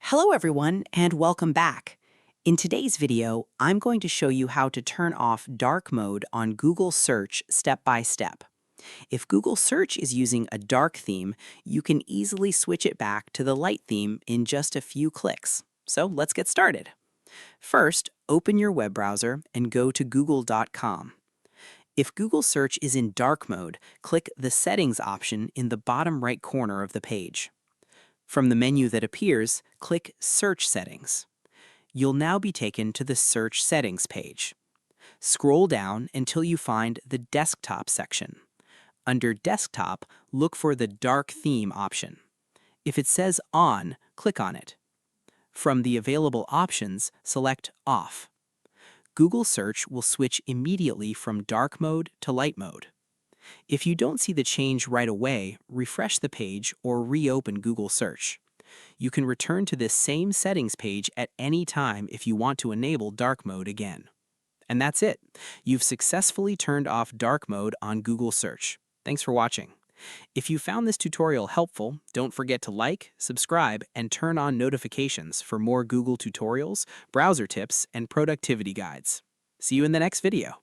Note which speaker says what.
Speaker 1: Hello everyone and welcome back. In today's video, I'm going to show you how to turn off dark mode on Google Search step by step. If Google Search is using a dark theme, you can easily switch it back to the light theme in just a few clicks. So let's get started. First, open your web browser and go to google.com. If Google Search is in dark mode, click the Settings option in the bottom right corner of the page. From the menu that appears, click Search Settings. You'll now be taken to the Search Settings page. Scroll down until you find the Desktop section. Under Desktop, look for the Dark Theme option. If it says On, click on it. From the available options, select Off. Google Search will switch immediately from dark mode to light mode. If you don't see the change right away, refresh the page or reopen Google Search. You can return to this same settings page at any time if you want to enable dark mode again. And that's it. You've successfully turned off dark mode on Google Search. Thanks for watching. If you found this tutorial helpful, don't forget to like, subscribe, and turn on notifications for more Google tutorials, browser tips, and productivity guides. See you in the next video.